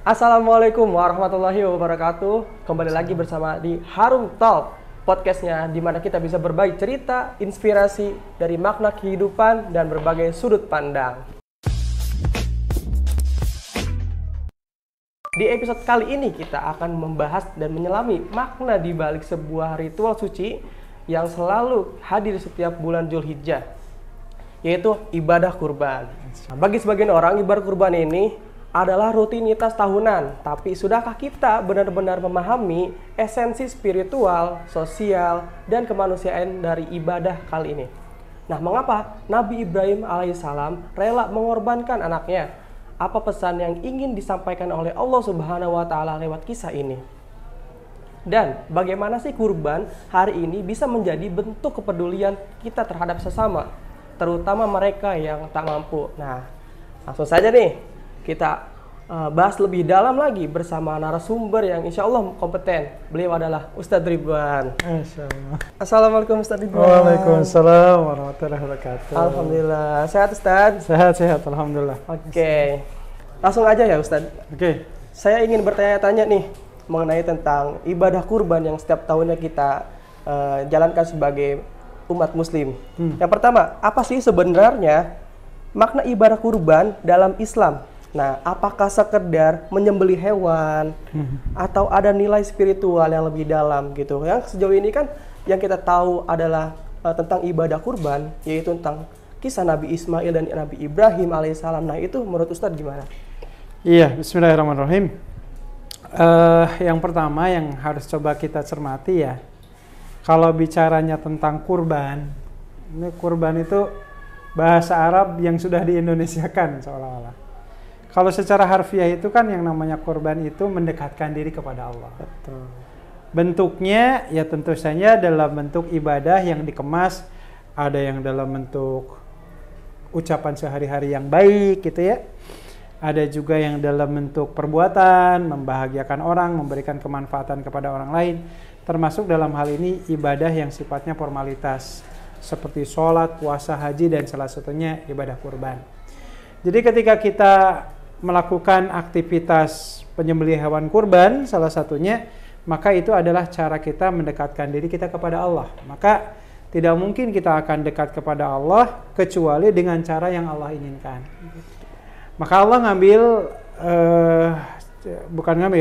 Assalamualaikum warahmatullahi wabarakatuh. Kembali lagi bersama di Harum Talk, podcastnya di mana kita bisa berbagi cerita, inspirasi dari makna kehidupan dan berbagai sudut pandang. Di episode kali ini kita akan membahas dan menyelami makna di balik sebuah ritual suci yang selalu hadir setiap bulan Dzulhijjah, yaitu ibadah kurban. Bagi sebagian orang, ibadah kurban ini adalah rutinitas tahunan, tapi sudahkah kita benar-benar memahami esensi spiritual, sosial, dan kemanusiaan dari ibadah kali ini? Nah, mengapa Nabi Ibrahim alaihissalam rela mengorbankan anaknya? Apa pesan yang ingin disampaikan oleh Allah Subhanahu wa Ta'ala lewat kisah ini? Dan bagaimana sih kurban hari ini bisa menjadi bentuk kepedulian kita terhadap sesama, terutama mereka yang tak mampu? Nah, langsung saja nih kita bahas lebih dalam lagi bersama narasumber yang insya Allah kompeten. Beliau adalah Ustadz Ridwan. Assalamualaikum Ustadz Ridwan. Waalaikumsalam warahmatullahi wabarakatuh. Alhamdulillah. Sehat Ustadz? Sehat, alhamdulillah. Oke. Langsung aja ya Ustadz. Oke. Saya ingin bertanya-tanya nih mengenai tentang ibadah kurban yang setiap tahunnya kita jalankan sebagai umat muslim. Yang pertama, apa sih sebenarnya makna ibadah kurban dalam Islam? Nah, apakah sekedar menyembelih hewan atau ada nilai spiritual yang lebih dalam gitu? Yang sejauh ini kan yang kita tahu adalah tentang ibadah kurban, yaitu tentang kisah Nabi Ismail dan Nabi Ibrahim alaihissalam. Nah, itu menurut Ustadz gimana? Iya, bismillahirrahmanirrahim. Yang pertama yang harus coba kita cermati ya, kalau bicaranya tentang kurban, ini kurban itu bahasa Arab yang sudah diindonesiakan seolah-olah. Kalau secara harfiah itu kan yang namanya kurban itu mendekatkan diri kepada Allah. Betul. Bentuknya ya tentu saja dalam bentuk ibadah yang dikemas, ada yang dalam bentuk ucapan sehari-hari yang baik gitu ya. Ada juga yang dalam bentuk perbuatan, membahagiakan orang, memberikan kemanfaatan kepada orang lain. Termasuk dalam hal ini ibadah yang sifatnya formalitas, seperti sholat, puasa, haji, dan salah satunya ibadah kurban. Jadi ketika kita melakukan aktivitas penyembelih hewan kurban, salah satunya, maka itu adalah cara kita mendekatkan diri kita kepada Allah. Maka tidak mungkin kita akan dekat kepada Allah kecuali dengan cara yang Allah inginkan. Maka Allah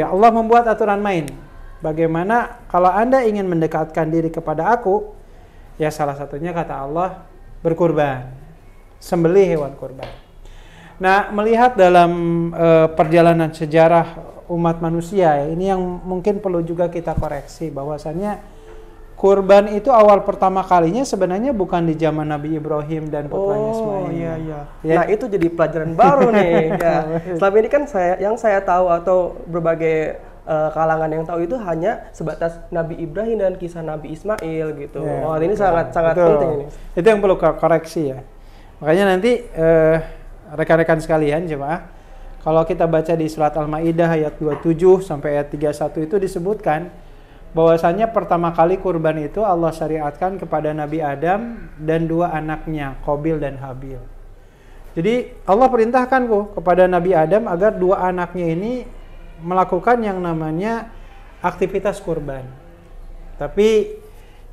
Allah membuat aturan main. Bagaimana kalau Anda ingin mendekatkan diri kepada aku, ya salah satunya kata Allah, berkurban, sembelih hewan kurban. Nah, melihat dalam perjalanan sejarah umat manusia, ya, ini yang mungkin perlu juga kita koreksi, bahwasannya kurban itu awal pertama kalinya sebenarnya bukan di zaman Nabi Ibrahim dan putranya Ismail. Oh iya. Ya. Nah, itu jadi pelajaran baru nih. Ya. Selama ini kan yang saya tahu atau berbagai kalangan yang tahu itu hanya sebatas Nabi Ibrahim dan kisah Nabi Ismail gitu. Ya, Wah, ini sangat penting ini. Itu yang perlu koreksi ya. Makanya nanti rekan-rekan sekalian jemaah, kalau kita baca di surat Al-Maidah ayat 27 sampai ayat 31 itu disebutkan bahwasanya pertama kali kurban itu Allah syariatkan kepada Nabi Adam dan dua anaknya, Qabil dan Habil. Jadi Allah perintahkan kepada Nabi Adam agar dua anaknya ini melakukan yang namanya aktivitas kurban. Tapi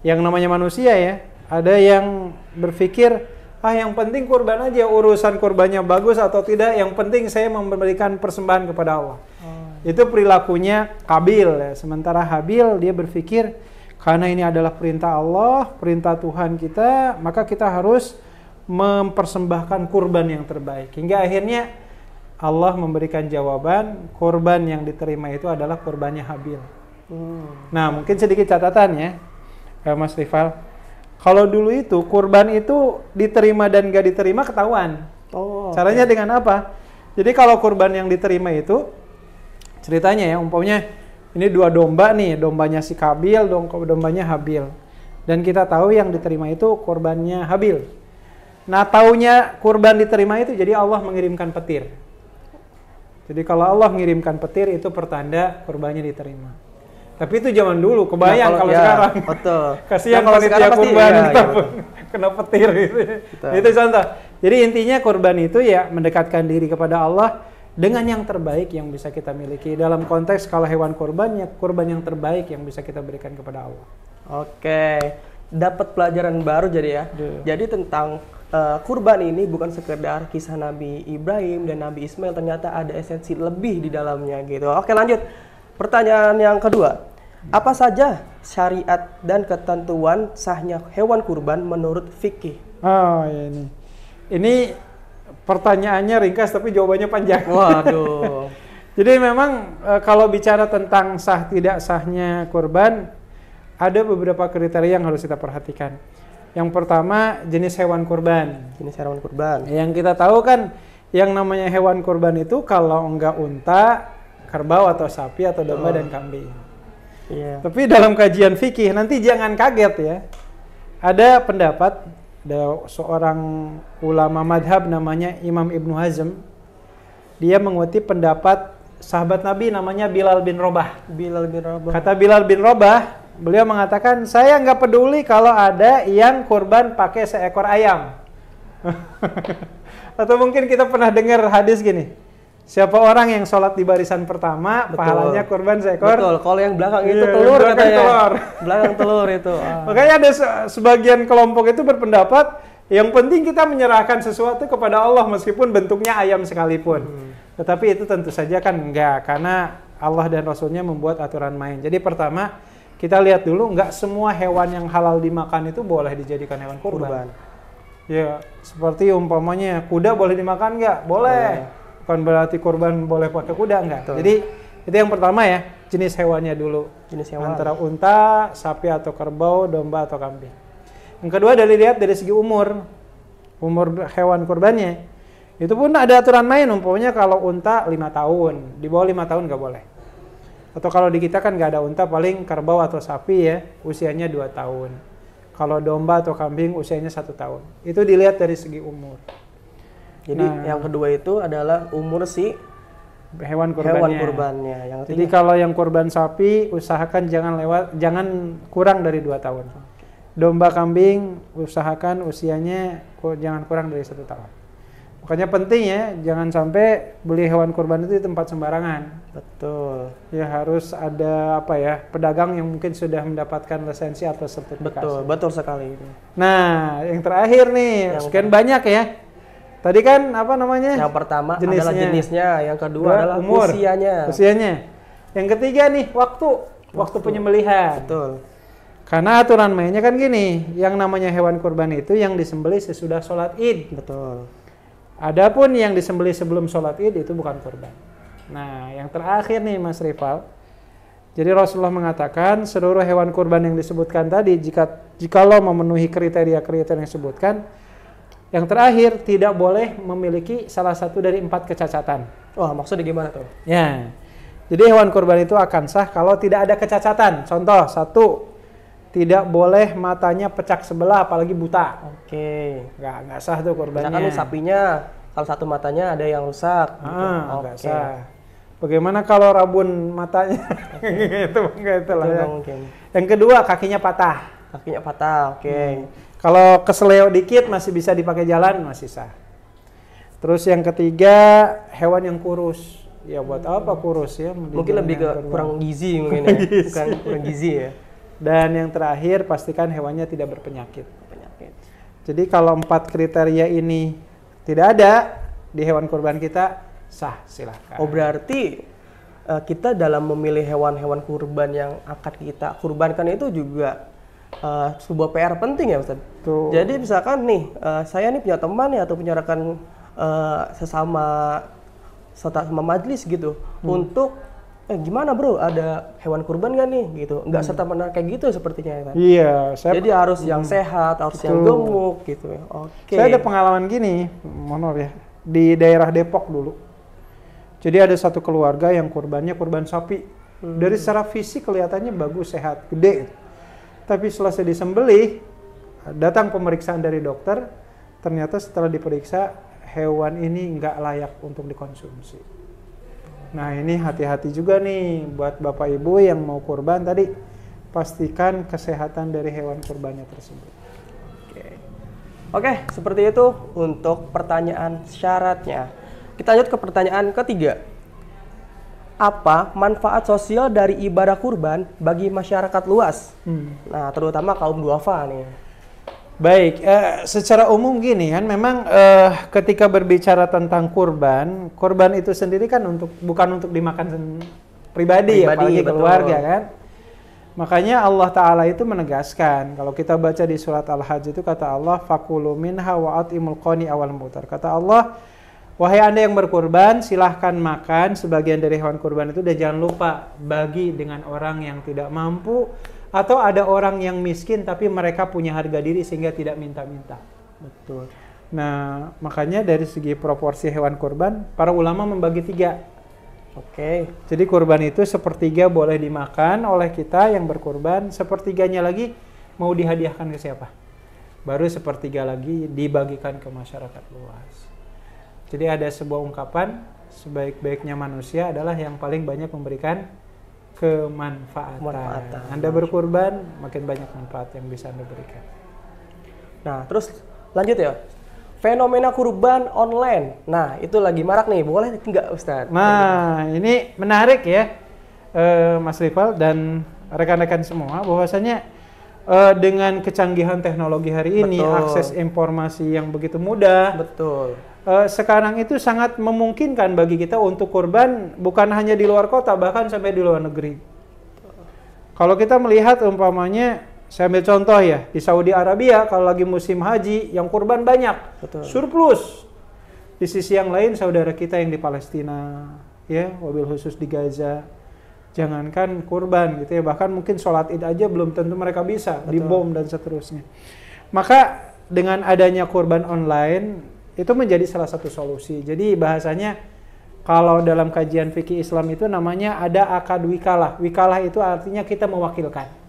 yang namanya manusia ya, ada yang berpikir, yang penting kurban aja, urusan kurbannya bagus atau tidak, yang penting saya memberikan persembahan kepada Allah. Itu perilakunya Qabil ya. Sementara Habil dia berpikir, karena ini adalah perintah Allah, perintah Tuhan kita, maka kita harus mempersembahkan kurban yang terbaik. Hingga akhirnya Allah memberikan jawaban, kurban yang diterima itu adalah kurbannya Habil. Nah, mungkin sedikit catatan ya, Mas Rifal. Kalau dulu itu kurban itu diterima dan gak diterima ketahuan. Caranya dengan apa? Jadi kalau kurban yang diterima itu ceritanya ya, umpamanya ini dua domba nih, dombanya si Qabil, dombanya Habil. Dan kita tahu yang diterima itu kurbannya Habil. Nah, taunya kurban diterima itu jadi Allah mengirimkan petir. Jadi kalau Allah mengirimkan petir itu pertanda kurbannya diterima. Tapi itu zaman dulu, kebayang kalau sekarang. Betul. Kasihan kalau panitia kurban kena petir gitu. Itu contoh. Jadi intinya kurban itu ya mendekatkan diri kepada Allah dengan yang terbaik yang bisa kita miliki. Dalam konteks kalau hewan kurban, ya kurban yang terbaik yang bisa kita berikan kepada Allah. Oke, dapat pelajaran baru jadi ya. Jadi tentang kurban ini bukan sekedar kisah Nabi Ibrahim dan Nabi Ismail, ternyata ada esensi lebih di dalamnya gitu. Oke, lanjut. Pertanyaan yang kedua. Apa saja syariat dan ketentuan sahnya hewan kurban menurut fikih? Oh, ya ini. Ini pertanyaannya ringkas tapi jawabannya panjang. Waduh. Jadi memang kalau bicara tentang sah tidak sahnya kurban, ada beberapa kriteria yang harus kita perhatikan. Yang pertama, jenis hewan kurban. Jenis hewan kurban. Yang kita tahu kan, yang namanya hewan kurban itu kalau enggak unta, kerbau atau sapi atau domba dan kambing. Iya. Tapi dalam kajian fikih, nanti jangan kaget ya. Ada pendapat, ada seorang ulama madhab namanya Imam Ibnu Hazm. Dia mengutip pendapat sahabat Nabi namanya Bilal bin Rabah. Bilal bin Rabah. Kata Bilal bin Rabah, beliau mengatakan, saya nggak peduli kalau ada yang kurban pakai seekor ayam. Atau mungkin kita pernah dengar hadis gini. Siapa orang yang sholat di barisan pertama, pahalanya kurban seekor. Betul, kalau yang belakang itu Iya, telur belakang katanya. telur. Belakang telur itu. Makanya ada sebagian kelompok itu berpendapat, yang penting kita menyerahkan sesuatu kepada Allah meskipun bentuknya ayam sekalipun. Tetapi itu tentu saja kan enggak, karena Allah dan Rasulnya membuat aturan main. Jadi pertama, kita lihat dulu, enggak semua hewan yang halal dimakan itu boleh dijadikan hewan kurban. Ya, seperti umpamanya kuda boleh dimakan enggak? Boleh. Bukan berarti kurban boleh pakai kuda, enggak. Betul. Jadi itu yang pertama ya, jenis hewannya dulu. Jenis hewan. Antara unta, sapi atau kerbau, domba atau kambing. Yang kedua dilihat dari segi umur hewan kurbannya. Itu pun ada aturan main, umpamanya kalau unta 5 tahun, di bawah 5 tahun nggak boleh. Atau kalau di kita kan nggak ada unta, paling kerbau atau sapi ya, usianya 2 tahun. Kalau domba atau kambing usianya 1 tahun. Itu dilihat dari segi umur. Jadi yang kedua itu adalah umur si hewan kurbannya. Yang jadi kalau yang kurban sapi usahakan jangan kurang dari 2 tahun. Domba kambing usahakan usianya jangan kurang dari 1 tahun. Makanya penting ya, jangan sampai beli hewan kurban itu di tempat sembarangan. Betul. Ya harus ada pedagang yang mungkin sudah mendapatkan lisensi atau sertifikasi. Betul sekali. Nah, yang terakhir nih, sekian banyak ya. Tadi kan Yang pertama adalah jenisnya, yang kedua adalah umur, usianya. Yang ketiga nih, waktu penyembelihan. Betul. Karena aturan mainnya kan gini, yang namanya hewan kurban itu yang disembelih sesudah sholat Id. Betul. Adapun yang disembelih sebelum sholat Id itu bukan kurban. Nah, yang terakhir nih Mas Rival. Jadi Rasulullah mengatakan seluruh hewan kurban yang disebutkan tadi jikalau memenuhi kriteria-kriteria yang disebutkan, yang terakhir, tidak boleh memiliki salah satu dari 4 kecacatan. Wah, maksudnya gimana tuh? Ya, jadi hewan kurban itu akan sah kalau tidak ada kecacatan. Contoh, 1, tidak boleh matanya pecah sebelah, apalagi buta. Oke. Nggak sah tuh kurbannya. Misalkan nih sapinya, salah satu matanya ada yang rusak. Nggak sah. Bagaimana kalau rabun matanya? Itu lah ya. Yang kedua, kakinya patah. Kakinya patah, oke. Kalau keseleo dikit masih bisa dipakai jalan, masih sah. Terus yang ketiga, hewan yang kurus. Ya buat apa kurus ya? Mungkin lebih ke kurang gizi mungkin ya. Bukan kurang gizi ya. Dan yang terakhir, pastikan hewannya tidak berpenyakit. Jadi kalau 4 kriteria ini tidak ada di hewan kurban kita, sah, silahkan. Oh berarti kita dalam memilih hewan-hewan kurban yang akan kita kurbankan itu juga sebuah PR penting ya Ustaz. Tuh. Jadi misalkan nih, saya nih punya teman ya atau punya rekan sesama majelis gitu, untuk gimana bro, ada hewan kurban nggak nih gitu, nggak serta-merta kayak gitu sepertinya kan. Iya. Jadi harus yang sehat, harus yang gemuk gitu ya. Oke. Saya ada pengalaman gini, mohon maaf ya, di daerah Depok dulu. Jadi ada satu keluarga yang kurbannya kurban sapi. Dari secara fisik kelihatannya bagus, sehat, gede. Tapi selesai disembelih, datang pemeriksaan dari dokter, ternyata setelah diperiksa, hewan ini nggak layak untuk dikonsumsi. Nah ini hati-hati juga nih buat Bapak Ibu yang mau kurban tadi, pastikan kesehatan dari hewan kurbannya tersebut. Oke, seperti itu untuk pertanyaan syaratnya. Kita lanjut ke pertanyaan ketiga. Apa manfaat sosial dari ibadah kurban bagi masyarakat luas? Nah, terutama kaum duafa nih. Baik, secara umum gini kan, memang ketika berbicara tentang kurban, kurban itu sendiri kan bukan untuk dimakan pribadi ya, apalagi keluarga kan. Makanya Allah Ta'ala itu menegaskan, kalau kita baca di surat Al-Hajj itu kata Allah, fakulu minha wa atimul qani awal mutar. Kata Allah, wahai Anda yang berkurban, silahkan makan sebagian dari hewan kurban itu, dan jangan lupa bagi dengan orang yang tidak mampu, atau ada orang yang miskin tapi mereka punya harga diri sehingga tidak minta-minta. Betul. Nah, makanya dari segi proporsi hewan kurban, para ulama membagi 3. Oke. Jadi kurban itu sepertiga boleh dimakan oleh kita yang berkurban, sepertiganya lagi mau dihadiahkan ke siapa? Baru sepertiga lagi dibagikan ke masyarakat luas. Jadi ada sebuah ungkapan, sebaik-baiknya manusia adalah yang paling banyak memberikan kemanfaatan. Anda berkurban, makin banyak manfaat yang bisa Anda berikan. Nah, terus lanjut ya. Fenomena kurban online. Nah, itu lagi marak nih. Boleh nggak, Ustadz? Nah, ini menarik ya, Mas Rival dan rekan-rekan semua, bahwasanya dengan kecanggihan teknologi hari ini, akses informasi yang begitu mudah. Betul. Sekarang itu sangat memungkinkan bagi kita untuk kurban bukan hanya di luar kota, bahkan sampai di luar negeri. Kalau kita melihat umpamanya, saya ambil contoh ya, di Saudi Arabia kalau lagi musim haji yang kurban banyak, surplus. Di sisi yang lain saudara kita yang di Palestina, ya, wabil khusus di Gaza, jangankan kurban gitu ya, bahkan mungkin sholat id aja belum tentu mereka bisa, dibom dan seterusnya. Maka dengan adanya kurban online itu menjadi salah satu solusi. Jadi bahasanya kalau dalam kajian fikih Islam itu namanya ada akad wikalah. Wikalah itu artinya kita mewakilkan.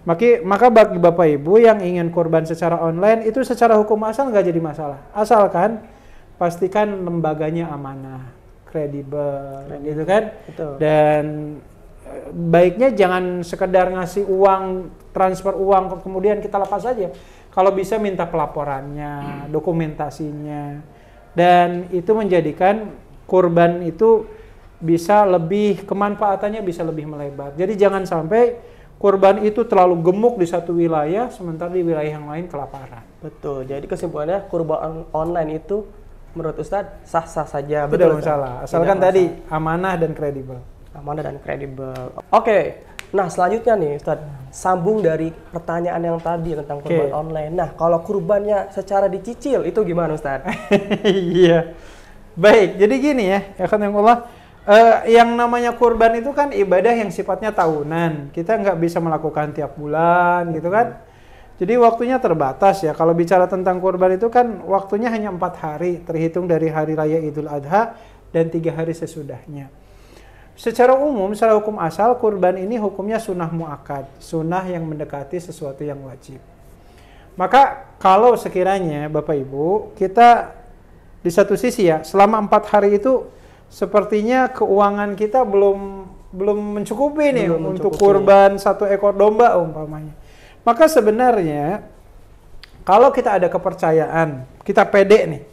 Maka bagi Bapak Ibu yang ingin kurban secara online itu secara hukum asal nggak jadi masalah. Asalkan pastikan lembaganya amanah, kredibel, gitu kan. Betul. Dan baiknya jangan sekedar ngasih uang, transfer uang kemudian kita lepas saja. Kalau bisa minta pelaporannya, dokumentasinya, dan itu menjadikan kurban itu bisa lebih, kemanfaatannya bisa lebih melebar. Jadi jangan sampai kurban itu terlalu gemuk di satu wilayah, sementara di wilayah yang lain kelaparan. Betul. Jadi kesimpulannya kurban online itu menurut Ustadz sah-sah saja. Betul, masalah. Asalkan tadi amanah dan kredibel. Amanah dan kredibel. Oke. Nah, selanjutnya nih Ustadz, sambung dari pertanyaan yang tadi tentang kurban online. Nah, kalau kurbannya secara dicicil itu gimana Ustadz? Iya. Baik, jadi gini ya Allah. Yang namanya kurban itu kan ibadah yang sifatnya tahunan. Kita nggak bisa melakukan tiap bulan gitu kan. Jadi waktunya terbatas ya. Kalau bicara tentang kurban itu kan waktunya hanya 4 hari. Terhitung dari hari raya Idul Adha dan 3 hari sesudahnya. Secara umum, secara hukum asal, kurban ini hukumnya sunnah muakkad. Sunnah yang mendekati sesuatu yang wajib. Maka kalau sekiranya Bapak Ibu, kita di satu sisi ya, selama 4 hari itu sepertinya keuangan kita belum mencukupi nih untuk kurban 1 ekor domba umpamanya. Maka sebenarnya kalau kita ada kepercayaan, kita pede nih,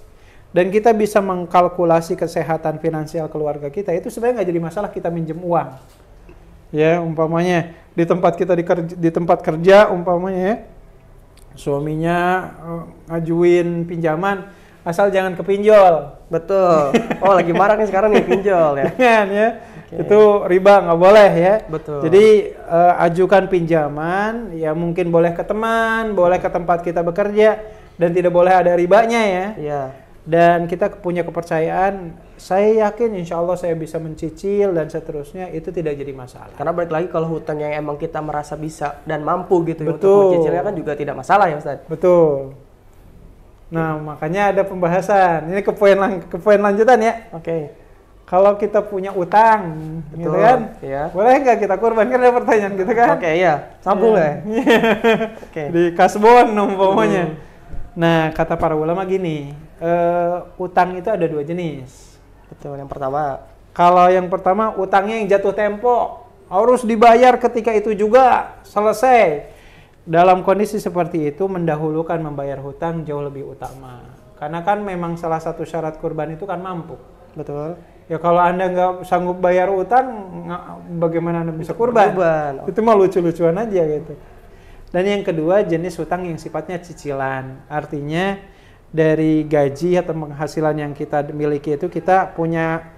dan kita bisa mengkalkulasi kesehatan finansial keluarga kita, itu sebenarnya nggak jadi masalah kita minjem uang. Ya, umpamanya di tempat kita di tempat kerja umpamanya ya, suaminya ngajuin pinjaman, asal jangan kepinjol. Betul. Oh, lagi marak nih sekarang nih pinjol ya. Jangan ya. Itu riba, nggak boleh ya. Betul. Jadi ajukan pinjaman, ya mungkin boleh ke teman, boleh ke tempat kita bekerja, dan tidak boleh ada ribanya ya. Iya. Dan kita punya kepercayaan, saya yakin insya Allah saya bisa mencicil dan seterusnya, itu tidak jadi masalah. Karena balik lagi kalau hutang yang emang kita merasa bisa dan mampu gitu ya, untuk mencicilnya kan juga tidak masalah ya Ustaz. Betul. Nah, makanya ada pembahasan. Ini ke poin lanjutan ya. Oke. Kalau kita punya utang, gitu kan? Iya. Boleh nggak kita kurban? Kan ada pertanyaan gitu kan? Oke, iya. Sambung ya. Oke. Di kasbon umpamanya. Nah, kata para ulama gini, utang itu ada 2 jenis. Betul. Yang pertama, kalau yang pertama utangnya yang jatuh tempo, harus dibayar ketika itu juga, selesai. Dalam kondisi seperti itu, mendahulukan membayar hutang jauh lebih utama. Karena kan memang salah satu syarat kurban itu kan mampu. Betul. Ya kalau Anda nggak sanggup bayar utang, bagaimana Anda bisa kurban? Itu mah lucu-lucuan aja gitu. Dan yang kedua, jenis hutang yang sifatnya cicilan. Artinya dari gaji atau penghasilan yang kita miliki itu kita punya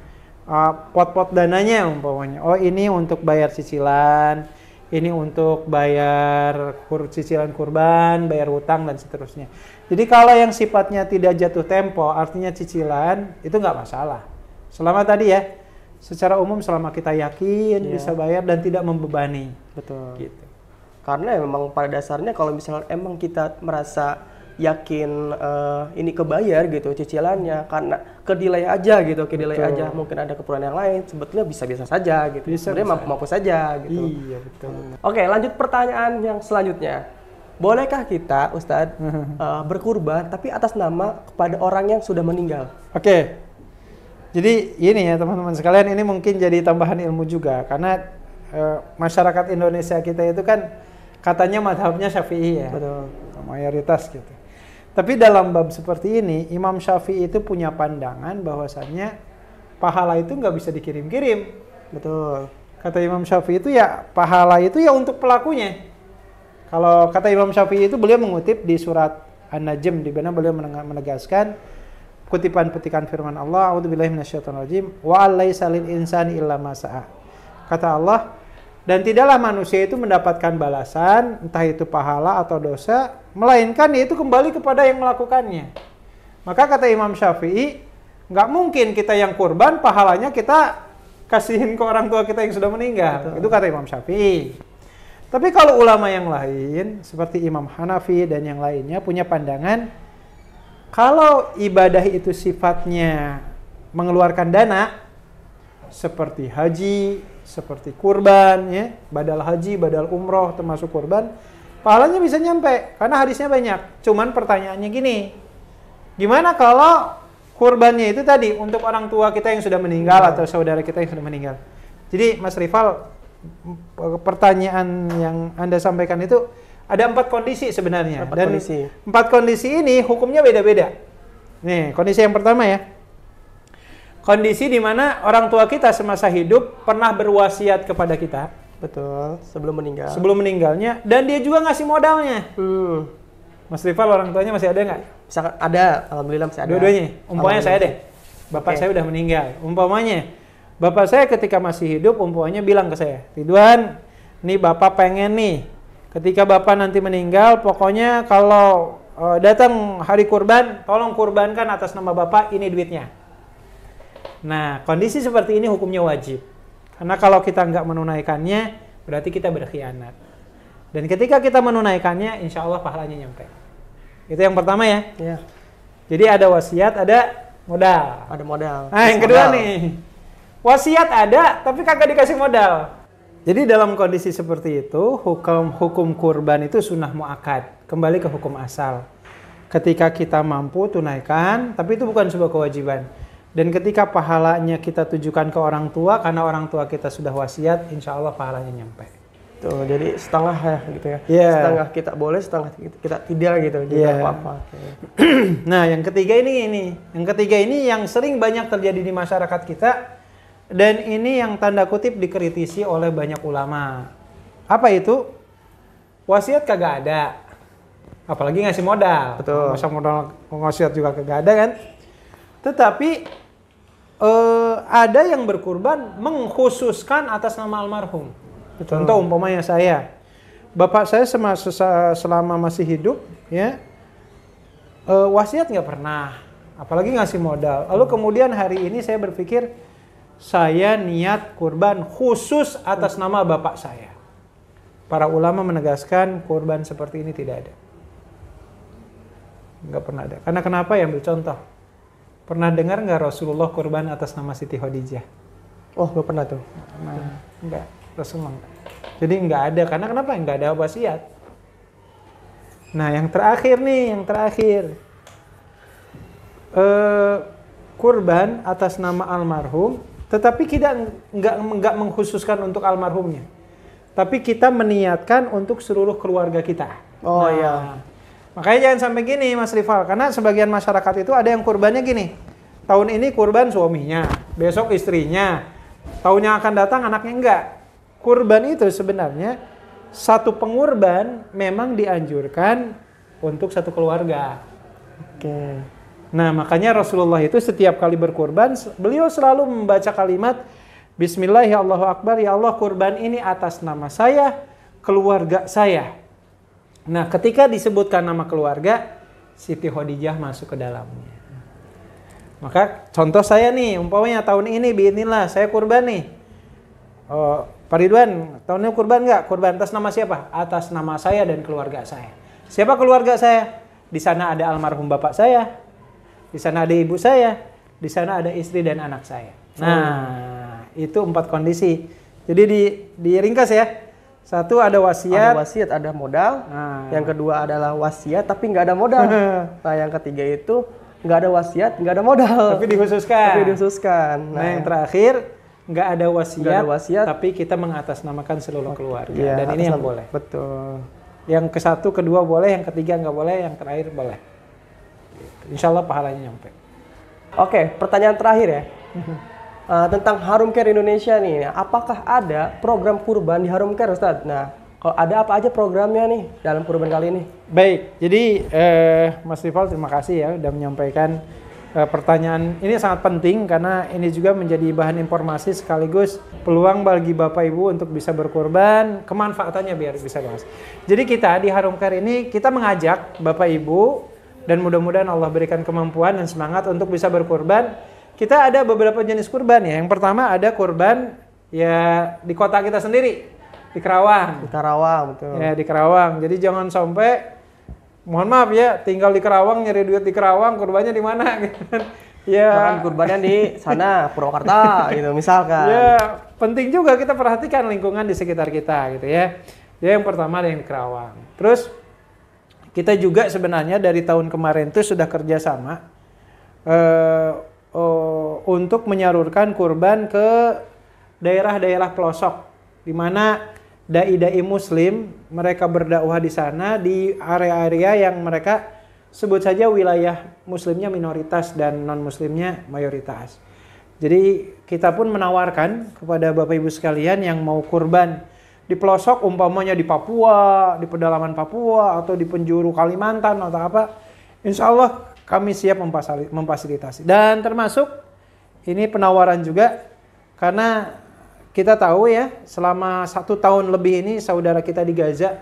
pot-pot dananya umpamanya. Oh, ini untuk bayar cicilan, ini untuk bayar cicilan kurban, bayar hutang dan seterusnya. Jadi kalau yang sifatnya tidak jatuh tempo, artinya cicilan, itu nggak masalah. Selama tadi ya, secara umum selama kita yakin bisa bayar dan tidak membebani. Betul. Gitu. Karena memang pada dasarnya kalau misalnya emang kita merasa yakin ini kebayar gitu cicilannya, karena kedelay aja gitu, kedelay aja, mungkin ada keperluan yang lain, sebetulnya bisa-bisa saja gitu. Sebenarnya mampu-mampu saja gitu. Iya, betul. Oke, lanjut pertanyaan yang selanjutnya. Bolehkah kita, Ustadz, berkurban tapi atas nama kepada orang yang sudah meninggal? Oke. Jadi ini ya teman-teman sekalian, ini mungkin jadi tambahan ilmu juga, karena masyarakat Indonesia kita itu kan katanya madhabnya Syafi'i ya. Betul. Mayoritas gitu. Tapi dalam bab seperti ini, Imam Syafi'i itu punya pandangan bahwasannya pahala itu nggak bisa dikirim-kirim. Betul. Kata Imam Syafi'i itu ya pahala itu ya untuk pelakunya. Kalau kata Imam Syafi'i itu beliau mengutip di surat An-Najm, di mana beliau menegaskan kutipan-petikan firman Allah, a'udzubillahi minasyaitonirrajim, wa alaisa lil insani illa ma sa'a. Kata Allah, dan tidaklah manusia itu mendapatkan balasan, entah itu pahala atau dosa, melainkan itu kembali kepada yang melakukannya. Maka kata Imam Syafi'i, nggak mungkin kita yang kurban, pahalanya kita kasihin ke orang tua kita yang sudah meninggal. Betul. Itu kata Imam Syafi'i. Tapi kalau ulama yang lain, seperti Imam Hanafi dan yang lainnya, punya pandangan, kalau ibadah itu sifatnya mengeluarkan dana, seperti haji, seperti kurban, ya, badal haji, badal umroh, termasuk kurban, pahalanya bisa nyampe, karena hadisnya banyak. Cuman pertanyaannya gini, gimana kalau kurbannya itu tadi untuk orang tua kita yang sudah meninggal atau saudara kita yang sudah meninggal? Jadi Mas Rifal, pertanyaan yang Anda sampaikan itu ada 4 kondisi sebenarnya. 4 kondisi ini hukumnya beda-beda. Nih, kondisi yang pertama ya. Kondisi di mana orang tua kita semasa hidup pernah berwasiat kepada kita. Betul, sebelum meninggal. Sebelum meninggalnya, dan dia juga ngasih modalnya. Mas Rifal, orang tuanya masih ada nggak? Misalkan ada, alhamdulillah masih ada. Dua-duanya. Umpamanya saya deh. Bapak saya udah meninggal. Umpamanya, bapak saya ketika masih hidup, umpamanya bilang ke saya, Ridwan, nih bapak pengen nih, ketika bapak nanti meninggal, pokoknya kalau datang hari kurban, tolong kurbankan atas nama bapak, ini duitnya. Nah, kondisi seperti ini hukumnya wajib. Karena kalau kita nggak menunaikannya, berarti kita berkhianat. Dan ketika kita menunaikannya, insya Allah pahalanya nyampe. Itu yang pertama ya. Iya. Jadi ada wasiat, ada modal. Ada modal. Nah, yang kedua nih. Wasiat ada, tapi kagak dikasih modal. Jadi dalam kondisi seperti itu, hukum kurban itu sunnah muakkad. Kembali ke hukum asal. Ketika kita mampu tunaikan, tapi itu bukan sebuah kewajiban. Dan ketika pahalanya kita tujukan ke orang tua, karena orang tua kita sudah wasiat, insya Allah pahalanya nyampe. Tuh, jadi setengah ya gitu ya. Yeah. Setengah kita boleh, setengah kita tidak gitu. Jadi apa-apa. Nah, yang ketiga ini. Yang ketiga ini yang sering banyak terjadi di masyarakat kita. Dan ini yang tanda kutip dikritisi oleh banyak ulama. Apa itu? Wasiat kagak ada. Apalagi ngasih modal. Betul. Masa modal wasiat juga kagak ada kan? Tetapi ada yang berkurban mengkhususkan atas nama almarhum. Betul. Contoh umpamanya saya, bapak saya selama masih hidup, ya wasiat nggak pernah, apalagi ngasih modal. Lalu kemudian hari ini saya berpikir saya niat kurban khusus atas nama bapak saya. Para ulama menegaskan kurban seperti ini tidak ada, nggak pernah ada. Karena kenapa? Ya, ambil contoh. Pernah dengar nggak Rasulullah kurban atas nama Siti Khadijah? Oh, nggak pernah tuh. Nah, enggak, Rasulullah enggak. Jadi enggak ada, karena kenapa? Enggak ada wasiat. Nah, yang terakhir nih, kurban atas nama almarhum, tetapi kita enggak mengkhususkan untuk almarhumnya. Tapi kita meniatkan untuk seluruh keluarga kita. Oh iya. Makanya jangan sampai gini Mas Rival, karena sebagian masyarakat itu ada yang kurbannya gini. Tahun ini kurban suaminya, besok istrinya, tahun yang akan datang anaknya enggak. Kurban itu sebenarnya satu pengurban memang dianjurkan untuk satu keluarga. Oke. Nah, makanya Rasulullah itu setiap kali berkurban, beliau selalu membaca kalimat Bismillah ya Allahu Akbar, ya Allah kurban ini atas nama saya, keluarga saya. Nah, ketika disebutkan nama keluarga, Siti Khadijah masuk ke dalamnya. Maka contoh saya nih, umpamanya tahun ini biidznillah saya kurban nih. Oh, Pak Ridwan, tahun ini kurban nggak? Kurban atas nama siapa? Atas nama saya dan keluarga saya. Siapa keluarga saya? Di sana ada almarhum bapak saya, di sana ada ibu saya, di sana ada istri dan anak saya. Nah, itu 4 kondisi. Jadi diringkas ya. Satu ada wasiat. Ada wasiat, ada modal. Nah. Yang kedua adalah wasiat tapi nggak ada modal. Nah, yang ketiga itu nggak ada wasiat, nggak ada modal. Tapi dikhususkan. Nah, yang terakhir nggak ada nggak ada wasiat, tapi kita mengatasnamakan seluruh keluarga. Iya, Dan ini yang boleh. Betul. Yang ke satu, kedua boleh, yang ketiga nggak boleh, yang terakhir boleh. Insya Allah pahalanya nyampe. Oke, pertanyaan terakhir ya. Tentang Harum Care Indonesia nih, apakah ada program kurban di Harum Care, Ustadz? Nah, kalau ada apa aja programnya nih dalam kurban kali ini? Baik, jadi Mas Rival terima kasih ya udah menyampaikan pertanyaan ini sangat penting karena ini juga menjadi bahan informasi sekaligus peluang bagi Bapak Ibu untuk bisa berkurban, kemanfaatannya biar bisa bahas. Jadi kita di Harum Care ini kita mengajak Bapak Ibu dan mudah-mudahan Allah berikan kemampuan dan semangat untuk bisa berkurban. Kita ada beberapa jenis kurban ya. Yang pertama ada kurban ya di kota kita sendiri, di Karawang. Di Karawang, betul. Ya, di Karawang. Jadi jangan sampai, mohon maaf ya, tinggal di Karawang, nyari duit di Karawang, kurbannya di mana gitu. Ya. Bahkan kurbannya di sana, Purwakarta gitu misalkan. Ya, penting juga kita perhatikan lingkungan di sekitar kita gitu ya. Ya, yang pertama ada yang di Karawang. Terus kita juga sebenarnya dari tahun kemarin itu sudah kerjasama untuk menyalurkan kurban ke daerah-daerah pelosok di mana dai-dai muslim mereka berdakwah di sana di area-area yang mereka sebut saja wilayah muslimnya minoritas dan non-muslimnya mayoritas. Jadi kita pun menawarkan kepada Bapak Ibu sekalian yang mau kurban di pelosok umpamanya di Papua, di pedalaman Papua atau di penjuru Kalimantan atau apa, insya Allah kami siap memfasilitasi. Dan termasuk ini penawaran juga karena kita tahu ya selama 1 tahun lebih ini saudara kita di Gaza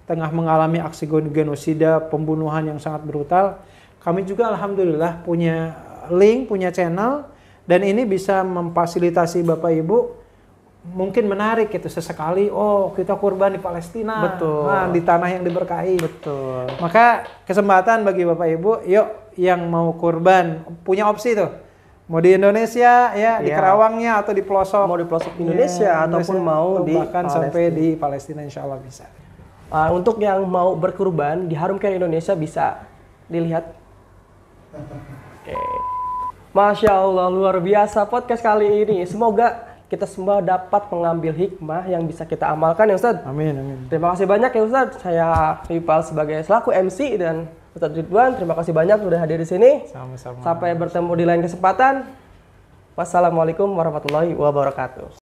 tengah mengalami aksi genosida, pembunuhan yang sangat brutal. Kami juga alhamdulillah punya link, punya channel dan ini bisa memfasilitasi Bapak Ibu. Mungkin menarik itu sesekali, oh kita kurban di Palestina, betul. Nah, di tanah yang diberkahi. Betul. Maka kesempatan bagi Bapak Ibu, yuk yang mau kurban punya opsi tuh, mau di Indonesia ya, di Karawangnya atau di pelosok, mau di pelosok Indonesia ya, ataupun mau di bahkan sampai di Palestina, insya Allah bisa. Untuk yang mau berkurban di Harum Care Indonesia bisa dilihat. Oke. Masya Allah, luar biasa podcast kali ini. Semoga kita semua dapat mengambil hikmah yang bisa kita amalkan ya Ustadz. Amin, amin. Terima kasih banyak ya Ustadz. Saya Rival sebagai selaku MC dan Ustadz Ridwan. Terima kasih banyak sudah hadir di sini. Sama-sama. Sampai bertemu di lain kesempatan. Wassalamualaikum warahmatullahi wabarakatuh.